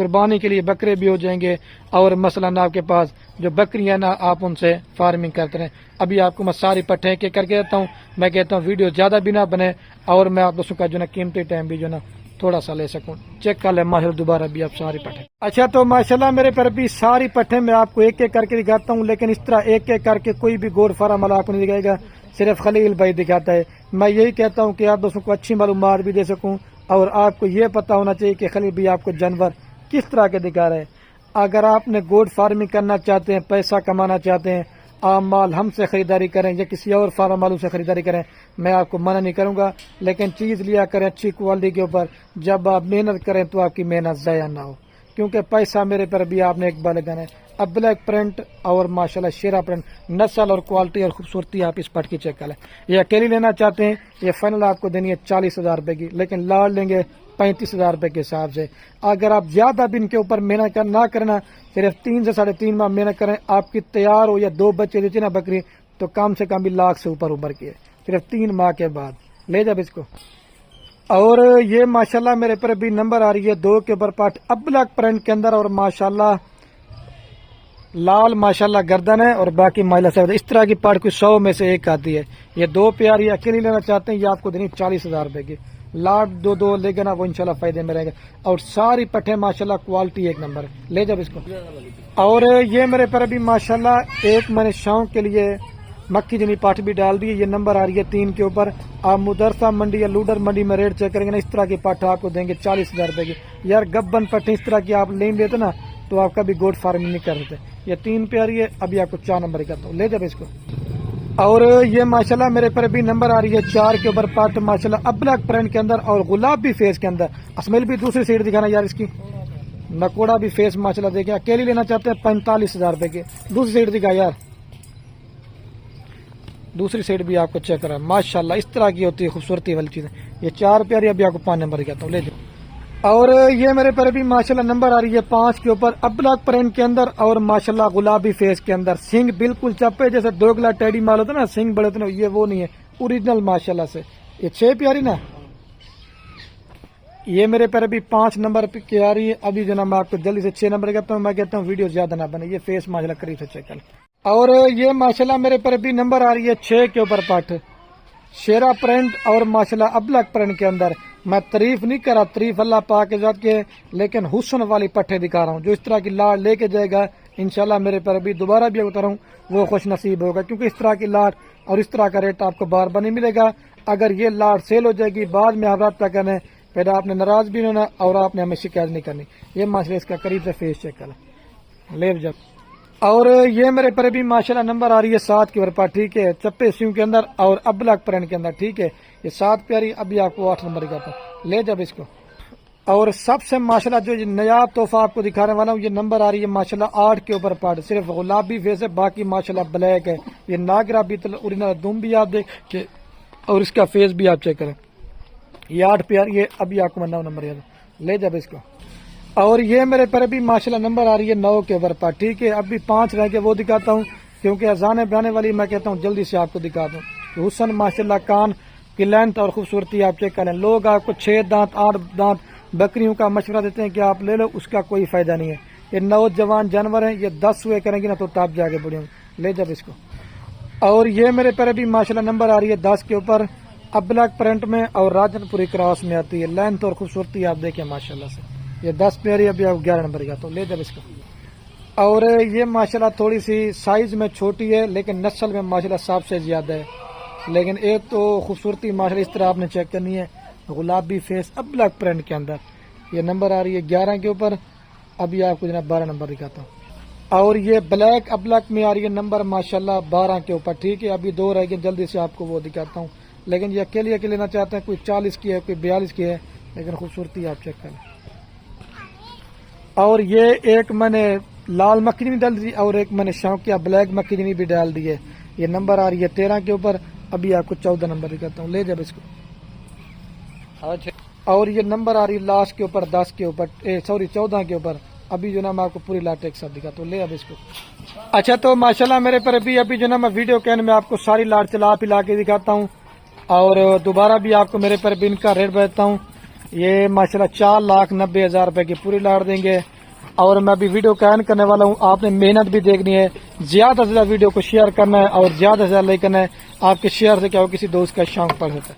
قربانی کے لیے بکرے بھی ہو جائیں گے، اور مثلا آپ کے پاس جو بکریاں نا آپ ان سے فارمنگ کرتے رہیں۔ ابھی آپ کو میں ساری پٹھیں کے کر کے دیتا ہوں، میں کہتا ہوں ویڈیو زیادہ بھی نہ بنے اور میں آپ دوستوں کا جو نا قیمتی ٹائم بھی جو نا تھوڑا سا لے سکوں۔ چیک کر لیں ماشاءاللہ دوبارہ بھی آپ ساری پٹھیں۔ اچھا تو ماشاءاللہ میرے پر بھی ساری پٹھیں میں آپ کو ایک ایک کر کے دکھاتا ہوں، لیکن اس طرح ایک ایک کر کے کوئی بھی گور فارم والا آپ کو نہیں دکھائے گا، صرف خلیل بھائی دکھاتا ہے۔ میں یہی کہتا ہوں کہ آپ دوستوں کو اچھی معلومات بھی دے سکوں، اور آپ کو یہ پتا ہونا چاہیے کہ خلیل بھی آپ کو جانور کس طرح کے دکھا رہے ہیں۔ اگر آپ نے گوڈ فارمنگ کرنا چاہتے ہیں، پیسہ کمانا چاہتے ہیں، عام مال ہم سے خریداری کریں یا کسی اور فارم والوں سے خریداری کریں، میں آپ کو منع نہیں کروں گا، لیکن چیز لیا کریں اچھی کوالٹی کے اوپر۔ جب آپ محنت کریں تو آپ کی محنت ضائع نہ ہو، کیونکہ پیسہ میرے پر بھی آپ نے ایک بار لگانا ہے۔ اب بلیک پرنٹ اور ماشاءاللہ شیرا پرنٹ نسل اور کوالٹی اور خوبصورتی آپ اس پٹ کی چیک کر لیں۔ یہ اکیلی لینا چاہتے ہیں، یہ فائنل آپ کو دینی ہے 40,000 روپے کی، لیکن لاڑ لیں گے 35,000 روپے کے حساب سے۔ اگر آپ زیادہ بھی ان کے اوپر محنت نہ کرنا، صرف 3 سے 3.5 ماہ محنت کریں، آپ کی تیار ہو یا 2 بچے دیتی نا بکری تو کم سے کم بھی لاکھ سے اوپر کی ہے، صرف 3 ماہ کے بعد لے جب اس کو۔ اور یہ ماشاءاللہ میرے پر بھی نمبر آ رہی ہے 2 کے اوپر پاٹ اب بلیک پرنٹ کے اندر، اور ماشاءاللہ لال ماشاءاللہ گردن ہے، اور باقی مائلہ سے اس طرح کی پاٹ کوئی 100 میں سے ایک آتی ہے۔ یہ 2 پیاری اکیلی لینا چاہتے ہیں، یہ آپ کو دینی 40,000 روپے کی، لاٹ 2 لے گا نا وہ انشاءاللہ فائدے میں رہے گا، اور ساری پٹھیں ماشاءاللہ کوالٹی ایک نمبر ہے، لے جب اس کو۔ اور یہ میرے پر ابھی ماشاءاللہ ایک میں نے شوق کے لیے مکھی جنی پاٹ بھی ڈال دی ہے، یہ نمبر آ رہی ہے 3 کے اوپر۔ آپ مدرسہ منڈی یا لوڈر منڈی میں ریٹ چیک کریں گے نا، اس طرح کی پاٹ آپ کو دیں گے 40,000 روپے کی۔ یار گبن پٹھیں اس طرح کی آپ لین لیتے نا تو آپ کبھی گوڈ فارمنگ نہیں کر دیتے۔ یہ 3 پیاری ہے، ابھی آپ کو 4 نمبر ہی کرتا ہوں، لے جب اس کو۔ اور یہ ماشاءاللہ میرے پر بھی نمبر آ رہی ہے 4 کے اوپر پاٹ ماشاءاللہ اب بلیک پرنٹ کے اندر اور گلابی فیس کے اندر۔ اسمیل بھی دوسری سائڈ دکھانا یار اس کی، نکوڑا بھی فیس ماشاءاللہ دیکھیں، اکیلی لینا چاہتے ہیں 45,000 روپے کے۔ دوسری سائڈ دکھا یار، دوسری سائڈ بھی آپ کو چیک کرا، ماشاءاللہ اس طرح کی ہوتی ہے خوبصورتی والی چیزیں۔ یہ 4 پیاری، ابھی آپ کو 5 نمبر کہتا ہوں، لے جاؤ۔ اور یہ میرے پر بھی ماشاءاللہ نمبر آ رہی ہے 5 کے اوپر اب بلیک پرنٹ کے اندر، اور ماشاءاللہ گلابی فیس کے اندر۔ سنگ بالکل چپے جیسے دوگلا ٹیڈی مال ہوتا ہے نا، سنگ بڑے ہوتے ہیں، یہ وہ نہیں ہے، اوریجنل ماشاءاللہ سے۔ یہ 6 پیاری نا، یہ میرے پر ابھی 5 نمبر کی آ رہی ہے۔ ابھی جو نا میں آپ کو جلدی سے 6 نمبر کہتا ہوں، میں کہتا ہوں ویڈیو زیادہ نہ بنے، یہ فیس ماشاءاللہ قریب سے چیک کر۔ اور یہ ماشاءاللہ میرے پر بھی نمبر آ رہی ہے 6 کے اوپر پٹ شیرا پرنٹ اور ماشاءاللہ اب بلیک پرنٹ کے اندر۔ میں تعریف نہیں کر رہا، تعریف اللہ پاک کے ذات کے، لیکن حسن والی پٹھیں دکھا رہا ہوں۔ جو اس طرح کی لاٹ لے کے جائے گا انشاءاللہ میرے پر بھی دوبارہ بھی اترا ہوں وہ خوش نصیب ہوگا، کیونکہ اس طرح کی لاٹ اور اس طرح کا ریٹ آپ کو بار بار نہیں ملے گا۔ اگر یہ لاٹ سیل ہو جائے گی بعد میں آپ رابطہ کرنا ہے، پھر آپ نے ناراض بھی نہیں ہونا اور آپ نے ہمیں شکایت نہیں کرنی۔ یہ ماشاءاللہ اس کا قریب سے فیس چیک کریں، لے جب۔ اور یہ میرے پر بھی ماشاءاللہ نمبر آ رہی ہے 7 کے اوپر، ٹھیک ہے، چپے سیوں کے اندر اور اب بلیک پرنٹ کے اندر، ٹھیک ہے۔ یہ 7 پیاری، ابھی آپ کو 8 نمبر کرتا ہوں، لے جب اس کو۔ اور سب سے ماشاءاللہ جو نیا تحفہ آپ کو دکھانے والا ہوں، یہ نمبر آ رہی ہے ماشاءاللہ 8 کے اوپر پاٹ، صرف گلابی فیس ہے، باقی ماشاءاللہ بلیک ہے۔ یہ ناگرا بیتل اوریجنل دم بھی آپ دیکھ اور اس کا فیس بھی آپ چیک کریں۔ یہ 8 پیاری ہے، ابھی آپ کو 9 نمبر یاد، لے جب اس کو۔ اور یہ میرے پر ابھی ماشاءاللہ نمبر آ رہی ہے 9 کے اوپر پاٹ، ٹھیک ہے۔ ابھی 5 رہ کے وہ دکھاتا ہوں، کیونکہ اذان بیانے والی میں کہتا ہوں جلدی سے آپ کو دکھا دوں۔ حسن ماشاءاللہ کان کی لینتھ اور خوبصورتی آپ چیک کریں۔ لوگ آپ کو 6 دانت 8 دانت بکریوں کا مشورہ دیتے ہیں کہ آپ لے لو، اس کا کوئی فائدہ نہیں ہے۔ یہ نوجوان جانور ہیں، یہ 10 ہوئے کریں گے نا تو تب جا کے بڑے ہوں، لے جب اس کو۔ اور یہ میرے پر ابھی ماشاءاللہ نمبر آ رہی ہے 10 کے اوپر اب بلیک پرنٹ میں اور راجن پوری کراس میں آتی ہے۔ لینتھ اور خوبصورتی آپ دیکھیں ماشاءاللہ سے، یہ 10 پیاری، ابھی آپ 11 نمبر کا، تو لے جب اس کو۔ اور یہ ماشاءاللہ تھوڑی سی سائز میں چھوٹی ہے لیکن نسل میں ماشاءاللہ سب سے زیادہ ہے، لیکن ایک تو خوبصورتی ماشاءاللہ اس طرح آپ نے چیک کرنی ہے، گلابی فیس اب بلیک پرنٹ کے اندر۔ یہ نمبر آ رہی ہے 11 کے اوپر، ابھی آپ کو جناب 12 نمبر دکھاتا ہوں۔ اور یہ بلیک اب بلیک میں آ رہی ہے نمبر ماشاءاللہ 12 کے اوپر، ٹھیک ہے۔ ابھی 2 رہ گئے، جلدی سے آپ کو وہ دکھاتا ہوں، لیکن یہ اکیلی لینا چاہتے ہیں، کوئی 40 کی ہے، کوئی 42 کی ہے، لیکن خوبصورتی آپ چیک کریں۔ اور یہ ایک میں نے لال مکھنی ڈال دی اور ایک میں نے شوق کیا بلیک مکھنی بھی ڈال دی ہے۔ یہ نمبر آ رہی ہے 13 کے اوپر، ابھی آپ کو 14 نمبر دکھاتا ہوں، لے جب اس کو۔ اور یہ نمبر آ رہی ہے لاسٹ کے اوپر 10 کے اوپر، 14 کے اوپر، ابھی جو نا میں آپ کو پوری لاٹ ایک ساتھ دکھاتا ہوں، لے اب اس کو۔ اچھا تو ماشاءاللہ میرے پر ابھی جو نا میں ویڈیو کہنے میں آپ کو ساری لاٹ چلا پلا کے دکھاتا ہوں، اور دوبارہ بھی آپ کو میرے پر بھی ان کا ریٹ بتاتا ہوں۔ یہ ماشاءاللہ 4,90,000 روپے کی پوری لاٹ دیں گے، اور میں ابھی ویڈیو کا اینڈ کرنے والا ہوں. آپ نے محنت بھی دیکھنی ہے, زیادہ سے زیادہ ویڈیو کو شیئر کرنا ہے اور زیادہ سے زیادہ لائک کرنا ہے. آپ کے شیئر سے کیا ہو کسی دوست کا شوق پڑ سکتا ہے.